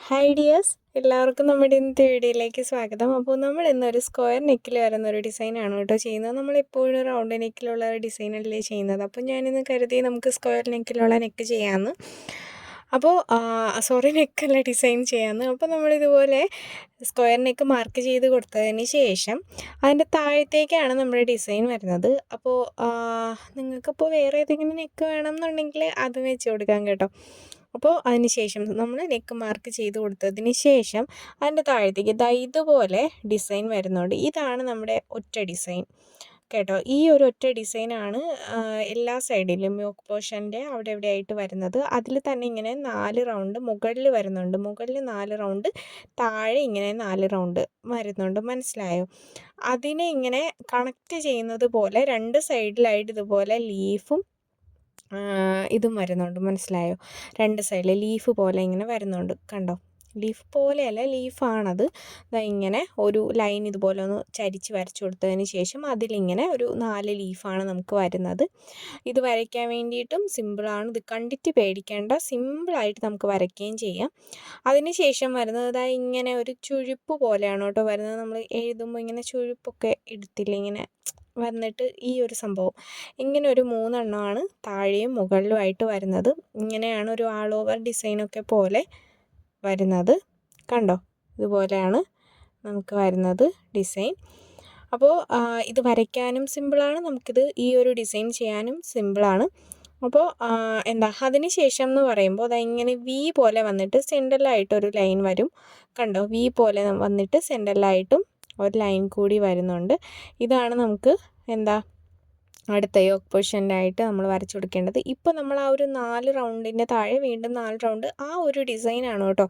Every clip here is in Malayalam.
ഹായ് ഡിയേഴ്സ്, എല്ലാവർക്കും നമ്മുടെ ഇന്നത്തെ വീഡിയോയിലേക്ക് സ്വാഗതം. അപ്പോൾ നമ്മൾ ഇന്നൊരു സ്ക്വയർ നെക്കിൽ വരുന്നൊരു ഡിസൈനാണ് കേട്ടോ ചെയ്യുന്നത്. നമ്മളെപ്പോഴും റൗണ്ട് നെക്കിലുള്ള ഒരു ഡിസൈനല്ലേ ചെയ്യുന്നത്. അപ്പോൾ ഞാനിന്ന് കരുതി നമുക്ക് സ്ക്വയർ നെക്കിലുള്ള നെക്ക് ചെയ്യാമെന്ന്. അപ്പോൾ നെക്കല്ല ഡിസൈൻ ചെയ്യാമെന്ന്. അപ്പോൾ നമ്മളിതുപോലെ സ്ക്വയർ നെക്ക് മാർക്ക് ചെയ്ത് കൊടുത്തതിന് ശേഷം അതിൻ്റെ താഴത്തേക്കാണ് നമ്മുടെ ഡിസൈൻ വരുന്നത്. അപ്പോൾ നിങ്ങൾക്കിപ്പോൾ വേറെ ഏതെങ്കിലും നെക്ക് വേണം എന്നുണ്ടെങ്കിൽ അത് വെച്ച് കൊടുക്കാം കേട്ടോ. അപ്പോൾ അതിന് ശേഷം നമ്മൾ നെക്ക് മാർക്ക് ചെയ്ത് കൊടുത്തതിന് ശേഷം അതിൻ്റെ താഴത്തേക്ക് ഇതുപോലെ ഡിസൈൻ വരുന്നുണ്ട്. ഇതാണ് നമ്മുടെ ഒറ്റ ഡിസൈൻ കേട്ടോ. ഈ ഒരു ഒറ്റ ഡിസൈനാണ് എല്ലാ സൈഡിലും യോക്ക് പോർഷൻ്റെ അവിടെ ഇവിടെ ആയിട്ട് വരുന്നത്. അതിൽ തന്നെ ഇങ്ങനെ 4 റൗണ്ട് മുകളിൽ വരുന്നുണ്ട്. മുകളിൽ 4 റൗണ്ട്, താഴെ ഇങ്ങനെ 4 റൗണ്ട് വരുന്നുണ്ട്. മനസ്സിലായോ? അതിനെ ഇങ്ങനെ കണക്റ്റ് ചെയ്യുന്നത് പോലെ 2 സൈഡിലായിട്ട് ഇതുപോലെ ലീഫും ഇതും വരുന്നുണ്ട്. മനസ്സിലായോ? 2 സൈഡിൽ ലീഫ് പോലെ ഇങ്ങനെ വരുന്നുണ്ട്. കണ്ടോ? ലീഫ് പോലെയല്ല, ലീഫാണത്. ഇങ്ങനെ ഒരു ലൈൻ ഇതുപോലെ ഒന്ന് ചരിച്ച് വരച്ചു കൊടുത്തതിന് ശേഷം അതിലിങ്ങനെ ഒരു 4 ലീഫാണ് നമുക്ക് വരുന്നത്. ഇത് വരയ്ക്കാൻ വേണ്ടിയിട്ടും സിമ്പിളാണ്. ഇത് കണ്ടിട്ട് പേടിക്കേണ്ട, സിമ്പിളായിട്ട് നമുക്ക് വരയ്ക്കുകയും ചെയ്യാം. അതിന് ശേഷം വരുന്നത് ഇങ്ങനെ ഒരു ചുഴിപ്പ് പോലെയാണ് കേട്ടോ വരുന്നത്. നമ്മൾ എഴുതുമ്പോൾ ഇങ്ങനെ ചുഴിപ്പൊക്കെ എടുത്തില്ല, ഇങ്ങനെ വന്നിട്ട് ഈ ഒരു സംഭവം ഇങ്ങനെ ഒരു 3 എണ്ണമാണ് താഴെയും മുകളിലുമായിട്ട് വരുന്നത്. ഇങ്ങനെയാണ് ഒരു ആൾ ഓവർ ഡിസൈനൊക്കെ പോലെ വരുന്നത്. കണ്ടോ? ഇതുപോലെയാണ് നമുക്ക് വരുന്നത് ഡിസൈൻ. അപ്പോൾ ഇത് വരയ്ക്കാനും സിമ്പിളാണ്, നമുക്കിത് ഈ ഒരു ഡിസൈൻ ചെയ്യാനും സിമ്പിളാണ്. അപ്പോൾ അതിന് ശേഷം എന്ന് പറയുമ്പോൾ ഇങ്ങനെ വി പോലെ വന്നിട്ട് സെൻറ്ററിലായിട്ടൊരു ലൈൻ വരും. കണ്ടോ? വി പോലെ വന്നിട്ട് സെൻറ്ററിലായിട്ടും ഒരു ലൈൻ കൂടി വരുന്നുണ്ട്. ഇതാണ് നമുക്ക് അടുത്ത യോക്ക് പൊസിഷൻ്റെ ആയിട്ട് നമ്മൾ വരച്ചു കൊടുക്കേണ്ടത്. ഇപ്പോൾ നമ്മൾ ആ ഒരു 4 റൗണ്ടിൻ്റെ താഴെ വീണ്ടും 4 റൗണ്ട് ആ ഒരു ഡിസൈനാണ് കേട്ടോ.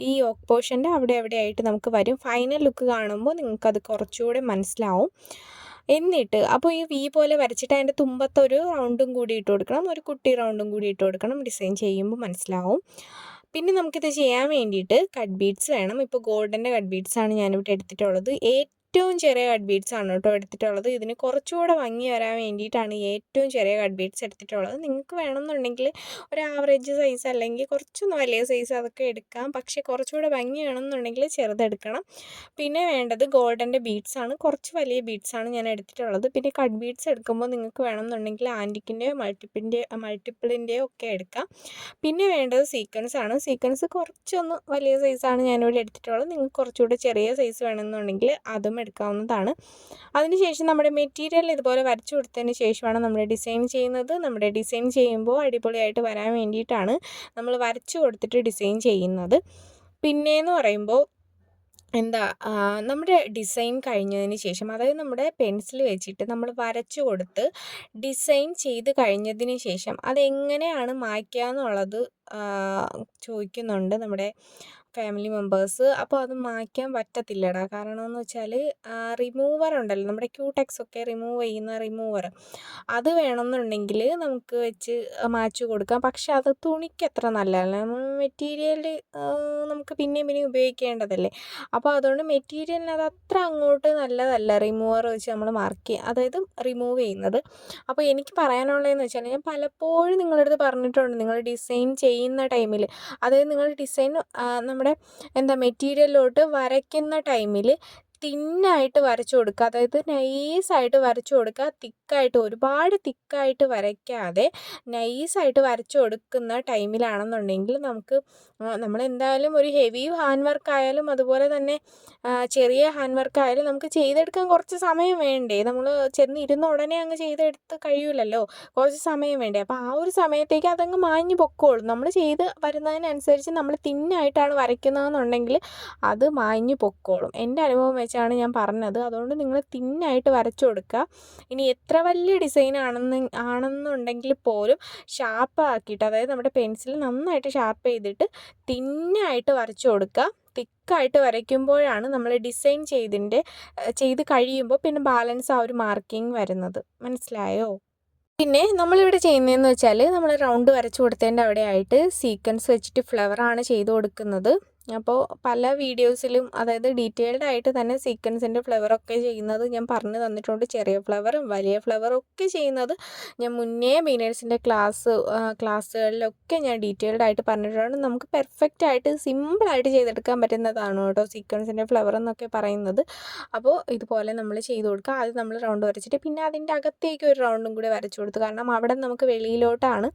ഈ യോക്ക് പോർഷൻ്റെ അവിടെ എവിടെയായിട്ട് നമുക്ക് വരും. ഫൈനൽ ലുക്ക് കാണുമ്പോൾ നിങ്ങൾക്കത് കുറച്ചുകൂടെ മനസ്സിലാവും. എന്നിട്ട് അപ്പോൾ ഈ വി പോലെ വരച്ചിട്ട് അതിൻ്റെ തുമ്പത്തൊരു റൗണ്ടും കൂടി ഇട്ട് കൊടുക്കണം, ഒരു കുട്ടി റൗണ്ടും കൂടി ഇട്ട് കൊടുക്കണം. ഡിസൈൻ ചെയ്യുമ്പോൾ മനസ്സിലാവും. പിന്നെ നമുക്കിത് ചെയ്യാൻ വേണ്ടിയിട്ട് കട്ട് ബീഡ്സ് വേണം. ഇപ്പോൾ ഗോൾഡൻ്റെ കട്ട് ബീഡ്സാണ് ഞാനിവിടെ എടുത്തിട്ടുള്ളത്. ഏറ്റവും ചെറിയ കട്ട് ബീഡ്സ് ആണ് കേട്ടോ എടുത്തിട്ടുള്ളത്. ഇതിന് കുറച്ചുകൂടെ ഭംഗി വരാൻ വേണ്ടിയിട്ടാണ് ഏറ്റവും ചെറിയ കട്ട് ബീഡ്സ് എടുത്തിട്ടുള്ളത്. നിങ്ങൾക്ക് വേണമെന്നുണ്ടെങ്കിൽ ഒരു ആവറേജ് സൈസ് അല്ലെങ്കിൽ കുറച്ചൊന്ന് വലിയ സൈസ് അതൊക്കെ എടുക്കാം. പക്ഷേ കുറച്ചുകൂടെ ഭംഗി വേണമെന്നുണ്ടെങ്കിൽ ചെറുതെടുക്കണം. പിന്നെ വേണ്ടത് ഗോൾഡൻ്റെ ബീഡ്സാണ്. കുറച്ച് വലിയ ബീഡ്സാണ് ഞാൻ എടുത്തിട്ടുള്ളത്. പിന്നെ കട്ട് ബീഡ്സ് എടുക്കുമ്പോൾ നിങ്ങൾക്ക് വേണമെന്നുണ്ടെങ്കിൽ ആൻറ്റിക്കിൻ്റെയോ മൾട്ടിപ്പിളിൻ്റെയോ ഒക്കെ എടുക്കാം. പിന്നെ വേണ്ടത് സീക്വൻസ് ആണ്. സീക്വൻസ് കുറച്ചൊന്ന് വലിയ സൈസാണ് ഞാനിവിടെ എടുത്തിട്ടുള്ളത്. നിങ്ങൾക്ക് കുറച്ചുകൂടെ ചെറിയ സൈസ് വേണമെന്നുണ്ടെങ്കിൽ അതും എടുക്കാവുന്നതാണ്. അതിനുശേഷം നമ്മുടെ മെറ്റീരിയൽ ഇതുപോലെ വരച്ചു കൊടുത്തതിന് ശേഷമാണ് നമ്മൾ ഡിസൈൻ ചെയ്യുന്നത്. നമ്മുടെ ഡിസൈൻ ചെയ്യുമ്പോൾ അടിപൊളിയായിട്ട് വരാൻ വേണ്ടിയിട്ടാണ് നമ്മൾ വരച്ചു കൊടുത്തിട്ട് ഡിസൈൻ ചെയ്യുന്നത്. പിന്നെയെന്ന് പറയുമ്പോൾ നമ്മുടെ ഡിസൈൻ കഴിഞ്ഞതിന് ശേഷം, അതായത് നമ്മുടെ പെൻസിൽ വെച്ചിട്ട് നമ്മൾ വരച്ചു കൊടുത്ത് ഡിസൈൻ ചെയ്ത് കഴിഞ്ഞതിന് ശേഷം അതെങ്ങനെയാണ് മായ്ക്കുക എന്നുള്ളത് ചോദിക്കുന്നുണ്ട് നമ്മുടെ ഫാമിലി മെമ്പേഴ്സ്. അപ്പോൾ അത് മായ്ക്കാൻ പറ്റത്തില്ലടാ. കാരണം എന്ന് വെച്ചാൽ റിമൂവർ ഉണ്ടല്ലോ, നമ്മുടെ ക്യൂടെക്സ് ഒക്കെ റിമൂവ് ചെയ്യുന്ന റിമൂവർ, അത് വേണമെന്നുണ്ടെങ്കിൽ നമുക്ക് വെച്ച് മായ്ച്ചു കൊടുക്കാം. പക്ഷെ അത് തുണിക്ക് അത്ര നല്ലതല്ല. മെറ്റീരിയൽ നമുക്ക് പിന്നെയും ഉപയോഗിക്കേണ്ടതല്ലേ. അപ്പോൾ അതുകൊണ്ട് മെറ്റീരിയലിന് അത് അത്ര അങ്ങോട്ട് നല്ലതല്ല റിമൂവർ വെച്ച് നമ്മൾ അതായത് റിമൂവ് ചെയ്യുന്നത്. അപ്പോൾ എനിക്ക് പറയാനുള്ളതെന്ന് വെച്ചാൽ, ഞാൻ പലപ്പോഴും നിങ്ങളുടെ അടുത്ത് പറഞ്ഞിട്ടുണ്ട്, നിങ്ങൾ ഡിസൈൻ ചെയ്യുന്ന ടൈമിൽ, അതായത് നിങ്ങൾ ഡിസൈൻ നമ്മുടെ മെറ്റീരിയലിലോട്ട് വരയ്ക്കുന്ന ടൈമിൽ തിന്നായിട്ട് വരച്ചു കൊടുക്കുക. അതായത് നൈസായിട്ട് വരച്ചു കൊടുക്കുക. ഒരുപാട് തിക്കായിട്ട് വരയ്ക്കാതെ നൈസായിട്ട് വരച്ചു കൊടുക്കുന്ന ടൈമിലാണെന്നുണ്ടെങ്കിൽ നമുക്ക് നമ്മളെന്തായാലും ഒരു ഹെവി ഹാൻഡ് വർക്ക് ആയാലും അതുപോലെ തന്നെ ചെറിയ ഹാൻഡ് വർക്ക് ആയാലും നമുക്ക് ചെയ്തെടുക്കാൻ കുറച്ച് സമയം വേണ്ടേ. നമ്മൾ ചെന്നിരുന്ന ഉടനെ അങ്ങ് ചെയ്തെടുത്ത് കഴിയില്ലല്ലോ, കുറച്ച് സമയം വേണ്ടേ. അപ്പോൾ ആ ഒരു സമയത്തേക്ക് അതങ്ങ് മാഞ്ഞ് പൊക്കോളും. നമ്മൾ ചെയ്ത് വരുന്നതിനനുസരിച്ച് നമ്മൾ തിന്നായിട്ടാണ് വരയ്ക്കുന്നതെന്നുണ്ടെങ്കിൽ അത് മാഞ്ഞ് പൊക്കോളും. എൻ്റെ അനുഭവം വെച്ചാണ് ഞാൻ പറഞ്ഞത്. അതുകൊണ്ട് നിങ്ങൾ തിന്നായിട്ട് വരച്ചു കൊടുക്കുക. ഇനി എത്ര വലിയ ഡിസൈൻ ആണെന്നുണ്ടെങ്കിൽ പോലും ഷാർപ്പാക്കിയിട്ട്, അതായത് നമ്മുടെ പെൻസിൽ നന്നായിട്ട് ഷാർപ്പ് ചെയ്തിട്ട് തിന്നായിട്ട് വരച്ചു കൊടുക്കുക. തിക്കായിട്ട് വരയ്ക്കുമ്പോഴാണ് നമ്മൾ ഡിസൈൻ ചെയ്ത് കഴിയുമ്പോൾ പിന്നെ ബാലൻസ് ആ ഒരു മാർക്കിങ് വരുന്നത്. മനസ്സിലായോ? പിന്നെ നമ്മളിവിടെ ചെയ്യുന്നതെന്ന് വെച്ചാൽ, നമ്മൾ റൗണ്ട് വരച്ചു കൊടുത്തതിൻ്റെ അവിടെ ആയിട്ട് സീക്വൻസ് വെച്ചിട്ട് ഫ്ലവറാണ് ചെയ്ത് കൊടുക്കുന്നത്. അപ്പോൾ പല വീഡിയോസിലും അതായത് ഡീറ്റെയിൽഡ് ആയിട്ട് തന്നെ സീക്വൻസിൻ്റെ ഫ്ലവറൊക്കെ ചെയ്യുന്നത് ഞാൻ പറഞ്ഞു തന്നിട്ടുണ്ട്. ചെറിയ ഫ്ലവറും വലിയ ഫ്ലവറും ഒക്കെ ചെയ്യുന്നത് ഞാൻ മുന്നേ ബിഗിനേഴ്സിൻ്റെ ക്ലാസ്സുകളിലൊക്കെ ഞാൻ ഡീറ്റെയിൽഡ് ആയിട്ട് പറഞ്ഞിട്ടുണ്ട്. നമുക്ക് പെർഫെക്റ്റ് ആയിട്ട് സിമ്പിളായിട്ട് ചെയ്തെടുക്കാൻ പറ്റുന്നതാണ് കേട്ടോ സീക്വൻസിൻ്റെ ഫ്ലവർ എന്നൊക്കെ പറയുന്നത്. അപ്പോൾ ഇതുപോലെ നമ്മൾ ചെയ്ത് കൊടുക്കുക. ആദ്യം നമ്മൾ റൗണ്ട് വരച്ചിട്ട് പിന്നെ അതിൻ്റെ അകത്തേക്ക് ഒരു റൗണ്ടും കൂടി വരച്ചു കൊടുത്തു. കാരണം അവിടെ നമുക്ക് വെളിയിലോട്ടാണ്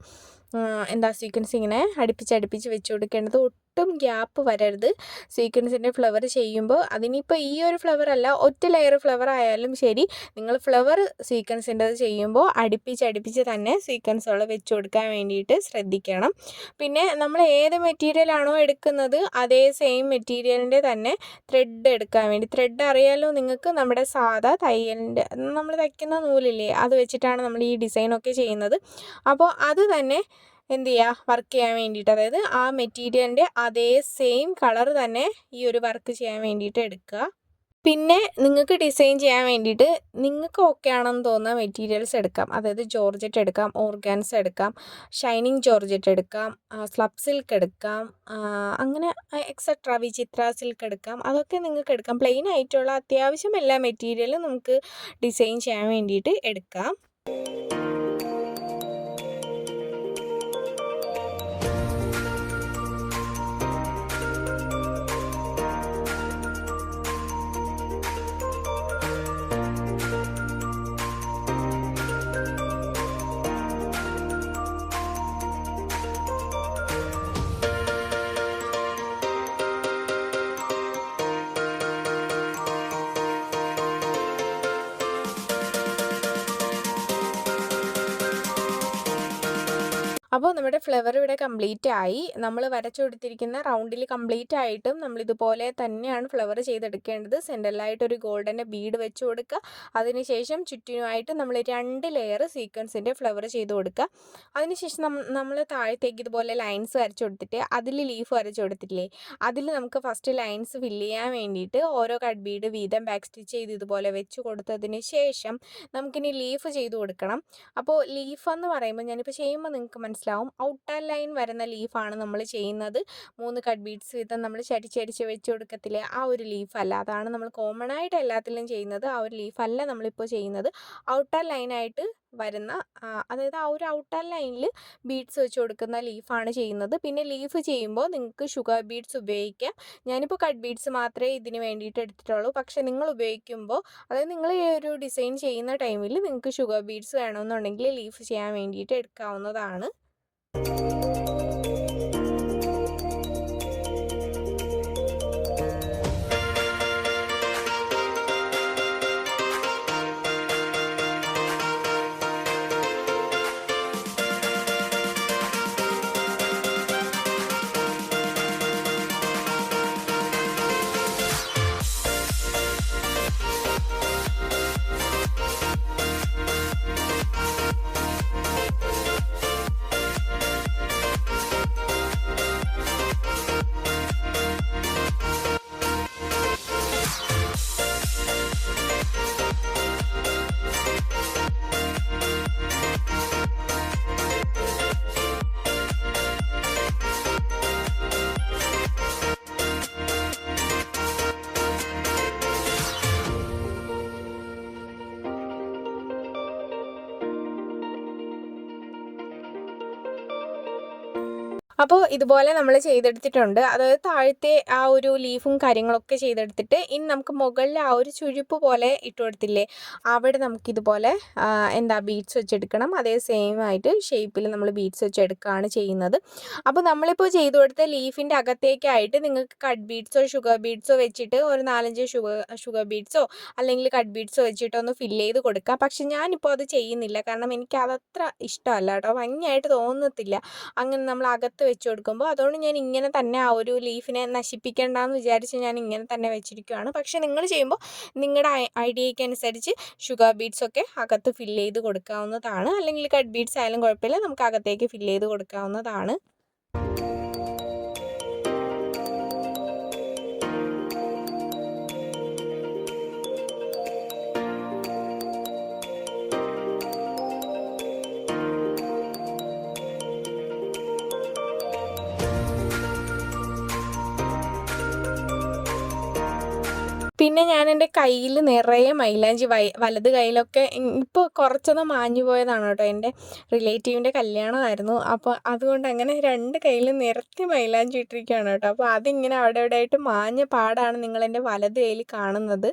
സീക്വൻസ് ഇങ്ങനെ അടുപ്പിച്ച് വെച്ച് കൊടുക്കേണ്ടത്. ഒട്ടും ഗ്യാപ്പ് വരരുത് സീക്വൻസിൻ്റെ ഫ്ലവർ ചെയ്യുമ്പോൾ. അതിനിപ്പോൾ ഈ ഒരു ഫ്ലവർ അല്ല, ഒറ്റ ലെയർ ഫ്ലവർ ആയാലും ശരി, നിങ്ങൾ ഫ്ലവർ സീക്വൻസിൻ്റെത് ചെയ്യുമ്പോൾ അടുപ്പിച്ച് തന്നെ സീക്വൻസുകൾ വെച്ച് കൊടുക്കാൻ വേണ്ടിയിട്ട് ശ്രദ്ധിക്കണം. പിന്നെ നമ്മൾ ഏത് മെറ്റീരിയലാണോ എടുക്കുന്നത് അതേ സെയിം മെറ്റീരിയലിൻ്റെ തന്നെ ത്രെഡ് എടുക്കാൻ വേണ്ടി, ത്രെഡ് അറിയാലോ നിങ്ങൾക്ക്, നമ്മുടെ സാധാ തയ്യലിൻ്റെ നമ്മൾ തയ്ക്കുന്ന നൂലില്ലേ, അത് വെച്ചിട്ടാണ് നമ്മൾ ഈ ഡിസൈനൊക്കെ ചെയ്യുന്നത്. അപ്പോൾ അത് തന്നെ എന്ത് ചെയ്യുക, വർക്ക് ചെയ്യാൻ വേണ്ടിയിട്ട്, അതായത് ആ മെറ്റീരിയലിൻ്റെ അതേ സെയിം കളർ തന്നെ ഈ ഒരു വർക്ക് ചെയ്യാൻ വേണ്ടിയിട്ട് എടുക്കുക. പിന്നെ നിങ്ങൾക്ക് ഡിസൈൻ ചെയ്യാൻ വേണ്ടിയിട്ട് നിങ്ങൾക്ക് ഓക്കെ ആണെന്ന് തോന്നുന്ന മെറ്റീരിയൽസ് എടുക്കാം. അതായത് ജോർജറ്റ് എടുക്കാം, ഓർഗാൻസ എടുക്കാം, ഷൈനിങ് ജോർജറ്റ് എടുക്കാം, സ്ലബ് സിൽക്ക് എടുക്കാം, അങ്ങനെ എക്സെട്ര വിചിത്ര സിൽക്ക് എടുക്കാം. അതൊക്കെ നിങ്ങൾക്ക് എടുക്കാം. പ്ലെയിൻ ആയിട്ടുള്ള അത്യാവശ്യം എല്ലാ മെറ്റീരിയലും നമുക്ക് ഡിസൈൻ ചെയ്യാൻ വേണ്ടിയിട്ട് എടുക്കാം. അപ്പോൾ നമ്മുടെ ഫ്ലവർ ഇവിടെ കംപ്ലീറ്റ് ആയി. നമ്മൾ വരച്ചു കൊടുത്തിരിക്കുന്ന റൗണ്ടിൽ കംപ്ലീറ്റ് ആയിട്ടും നമ്മളിതുപോലെ തന്നെയാണ് ഫ്ലവർ ചെയ്തെടുക്കേണ്ടത്. സെൻറ്ററിലായിട്ടൊരു ഗോൾഡൻ ബീഡ് വെച്ച് കൊടുക്കുക. അതിനുശേഷം ചുറ്റിനുമായിട്ട് നമ്മൾ 2 ലെയർ സീക്വൻസിൻ്റെ ഫ്ലവർ ചെയ്ത് കൊടുക്കുക. അതിനുശേഷം നമ്മൾ താഴത്തേക്ക് ഇതുപോലെ ലൈൻസ് വരച്ചു കൊടുത്തിട്ട് അതിൽ ലീഫ് വരച്ചു കൊടുത്തിട്ടില്ലേ, അതിൽ നമുക്ക് ഫസ്റ്റ് ലൈൻസ് ഫില്ല് ചെയ്യാൻ വേണ്ടിയിട്ട് ഓരോ കട്ട് ബീഡ് വീതം ബാക്ക് സ്റ്റിച്ച് ചെയ്ത് ഇതുപോലെ വെച്ച് കൊടുത്തതിന് ശേഷം നമുക്കിനി ലീഫ് ചെയ്ത് കൊടുക്കണം. അപ്പോൾ ലീഫ് എന്ന് പറയുമ്പോൾ ഞാനിപ്പോൾ ചെയ്യുമ്പോൾ നിങ്ങൾക്ക് മനസ്സിലാവും, ഔട്ടർ ലൈൻ വരുന്ന ലീഫാണ് നമ്മൾ ചെയ്യുന്നത്. 3 കട്ട് ബീഡ്സ് വീതം നമ്മൾ ചടിച്ചടിച്ച് വെച്ച് കൊടുക്കത്തില്ലേ, ആ ഒരു ലീഫല്ല. അതാണ് നമ്മൾ കോമൺ ആയിട്ട് എല്ലാത്തിലും ചെയ്യുന്നത്. ആ ഒരു ലീഫല്ല നമ്മളിപ്പോൾ ചെയ്യുന്നത്. ഔട്ടർ ലൈനായിട്ട് വരുന്ന അതായത് ആ ഒരു ഔട്ടർ ലൈനിൽ ബീഡ്സ് വെച്ച് കൊടുക്കുന്ന ലീഫാണ് ചെയ്യുന്നത്. പിന്നെ ലീഫ് ചെയ്യുമ്പോൾ നിങ്ങൾക്ക് ഷുഗർ ബീഡ്സ് ഉപയോഗിക്കാം. ഞാനിപ്പോൾ കട്ട് ബീഡ്സ് മാത്രമേ ഇതിന് വേണ്ടിയിട്ട് എടുത്തിട്ടുള്ളൂ. പക്ഷേ നിങ്ങൾ ഉപയോഗിക്കുമ്പോൾ, അതായത് നിങ്ങൾ ഈ ഒരു ഡിസൈൻ ചെയ്യുന്ന ടൈമിൽ നിങ്ങൾക്ക് ഷുഗർ ബീഡ്സ് വേണമെന്നുണ്ടെങ്കിൽ ലീഫ് ചെയ്യാൻ വേണ്ടിയിട്ട് എടുക്കാവുന്നതാണ്. അപ്പോൾ ഇതുപോലെ നമ്മൾ ചെയ്തെടുത്തിട്ടുണ്ട്. അതായത് താഴത്തെ ആ ഒരു ലീഫും കാര്യങ്ങളൊക്കെ ചെയ്തെടുത്തിട്ട് ഇനി നമുക്ക് മുകളിൽ ആ ഒരു ചുഴിപ്പ് പോലെ ഇട്ട് കൊടുത്തില്ലേ, അവിടെ നമുക്കിതുപോലെ ബീഡ്സ് വെച്ചെടുക്കണം. അതേ സെയിം ആയിട്ട് ഷേപ്പിൽ നമ്മൾ ബീഡ്സ് വെച്ചെടുക്കുകയാണ് ചെയ്യുന്നത്. അപ്പോൾ നമ്മളിപ്പോൾ ചെയ്തു കൊടുത്ത ലീഫിൻ്റെ അകത്തേക്കായിട്ട് നിങ്ങൾക്ക് കട്ട് ബീഡ്സോ ഷുഗർ ബീഡ്സോ വെച്ചിട്ട് ഒരു 4-5 ഷുഗർ ബീഡ്സോ അല്ലെങ്കിൽ കട്ട് ബീഡ്സോ വെച്ചിട്ടോ ഒന്ന് ഫില്ല് ചെയ്ത് കൊടുക്കാം. പക്ഷെ ഞാനിപ്പോൾ അത് ചെയ്യുന്നില്ല. കാരണം എനിക്ക് അതത്ര ഇഷ്ടമല്ല കേട്ടോ, ഭംഗിയായിട്ട് തോന്നത്തില്ല അങ്ങനെ നമ്മൾ അകത്ത് വെച്ച് കൊടുക്കുമ്പോൾ. അതുകൊണ്ട് ഞാൻ ഇങ്ങനെ തന്നെ ആ ഒരു ലീഫിനെ നശിപ്പിക്കേണ്ടെന്ന് വിചാരിച്ച് ഞാൻ ഇങ്ങനെ തന്നെ വെച്ചിരിക്കുകയാണ്. പക്ഷേ നിങ്ങൾ ചെയ്യുമ്പോൾ നിങ്ങളുടെ ഐഡിയയ്ക്ക് അനുസരിച്ച് ഷുഗർ ബീഡ്സൊക്കെ അകത്ത് ഫില്ല് ചെയ്ത് കൊടുക്കാവുന്നതാണ്. അല്ലെങ്കിൽ കട്ട് ബീഡ്സ് ആയാലും കുഴപ്പമില്ല, നമുക്ക് അകത്തേക്ക് ഫില്ല് ചെയ്ത് കൊടുക്കാവുന്നതാണ്. പിന്നെ ഞാൻ എൻ്റെ കയ്യിൽ നിറയെ മൈലാഞ്ചി വലത് കയ്യിലൊക്കെ ഇപ്പോൾ കുറച്ചൊന്ന് മാഞ്ഞു പോയതാണ് കേട്ടോ. എൻ്റെ റിലേറ്റീവിൻ്റെ കല്യാണമായിരുന്നു. അപ്പോൾ അതുകൊണ്ട് അങ്ങനെ 2 കയ്യിലും നിരത്തി മൈലാഞ്ചി ഇട്ടിരിക്കുകയാണ് കേട്ടോ. അപ്പോൾ അതിങ്ങനെ അവിടെ ഇവിടെ ആയിട്ട് മാഞ്ഞ പാടാണ് നിങ്ങളെൻ്റെ വലത് കയ്യിൽ കാണുന്നത്.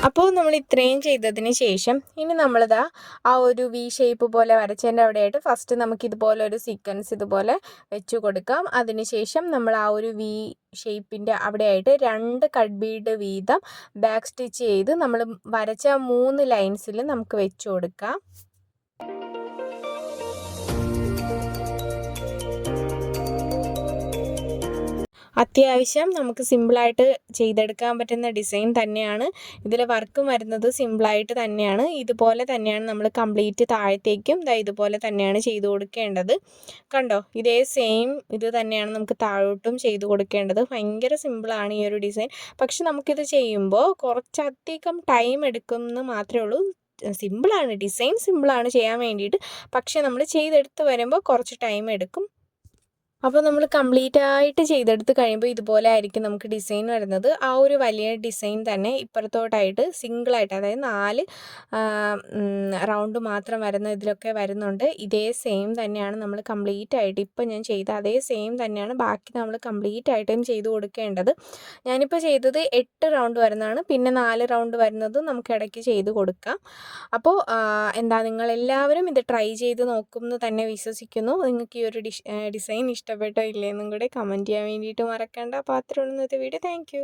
അപ്പോൾ നമ്മൾ ഇത്രയും ചെയ്തതിന് ശേഷം ഇനി നമ്മളിതാ ആ ഒരു വി ഷേപ്പ് പോലെ വരച്ചതിൻ്റെ അവിടെയായിട്ട് ഫസ്റ്റ് നമുക്കിതുപോലെ ഒരു സീക്വൻസ് ഇതുപോലെ വെച്ച് കൊടുക്കാം. അതിനുശേഷം നമ്മൾ ആ ഒരു വി ഷേപ്പിൻ്റെ അവിടെയായിട്ട് 2 കട്ട് ബീഡ് വീതം ബാക്ക് സ്റ്റിച്ച് ചെയ്ത് നമ്മൾ വരച്ച 3 ലൈൻസിൽ നമുക്ക് വെച്ച് കൊടുക്കാം. അത്യാവശ്യം നമുക്ക് സിമ്പിളായിട്ട് ചെയ്തെടുക്കാൻ പറ്റുന്ന ഡിസൈൻ തന്നെയാണ്. ഇതിൽ വർക്കും വരുന്നത് സിമ്പിളായിട്ട് തന്നെയാണ്. ഇതുപോലെ തന്നെയാണ് നമ്മൾ കംപ്ലീറ്റ് താഴത്തേക്കും ഇതുപോലെ തന്നെയാണ് ചെയ്ത് കൊടുക്കേണ്ടത്. കണ്ടോ, ഇതേ സെയിം ഇത് തന്നെയാണ് നമുക്ക് താഴോട്ടും ചെയ്ത് കൊടുക്കേണ്ടത്. ഭയങ്കര സിമ്പിളാണ് ഈ ഒരു ഡിസൈൻ. പക്ഷെ നമുക്കിത് ചെയ്യുമ്പോൾ കുറച്ചധികം ടൈം എടുക്കുമെന്ന് മാത്രമേ ഉള്ളൂ. സിമ്പിളാണ്, ഡിസൈൻ സിമ്പിളാണ് ചെയ്യാൻ വേണ്ടിയിട്ട്. പക്ഷെ നമ്മൾ ചെയ്തെടുത്ത് വരുമ്പോൾ കുറച്ച് ടൈം എടുക്കും. അപ്പോൾ നമ്മൾ കംപ്ലീറ്റ് ആയിട്ട് ചെയ്തെടുത്ത് കഴിയുമ്പോൾ ഇതുപോലെ ആയിരിക്കും നമുക്ക് ഡിസൈൻ വരുന്നത്. ആ ഒരു വലിയ ഡിസൈൻ തന്നെ ഇപ്പുറത്തോട്ടായിട്ട് സിംഗിളായിട്ട്, അതായത് 4 റൗണ്ട് മാത്രം വരുന്ന ഇതിലൊക്കെ വരുന്നുണ്ട്. ഇതേ സെയിം തന്നെയാണ് നമ്മൾ കംപ്ലീറ്റ് ആയിട്ട് ഇപ്പം ഞാൻ ചെയ്ത അതേ സെയിം തന്നെയാണ് ബാക്കി നമ്മൾ കംപ്ലീറ്റ് ആയിട്ടും ചെയ്ത് കൊടുക്കേണ്ടത്. ഞാനിപ്പോൾ ചെയ്തത് 8 റൗണ്ട് വരുന്നതാണ്. പിന്നെ 4 റൗണ്ട് വരുന്നത് നമുക്ക് ഇടയ്ക്ക് ചെയ്ത് കൊടുക്കാം. അപ്പോൾ നിങ്ങളെല്ലാവരും ഇത് ട്രൈ ചെയ്ത് നോക്കുമെന്ന് തന്നെ വിശ്വസിക്കുന്നു. നിങ്ങൾക്ക് ഈ ഒരു ഡിസൈൻ ഇഷ്ടപ്പെട്ടോ ഇല്ലയെന്നും കൂടെ കമൻറ്റ് ചെയ്യാൻ വേണ്ടിയിട്ട് മറക്കണ്ട. അപ്പോൾ അത്രയുള്ള ഇന്നത്തെ വീഡിയോ. Thank you.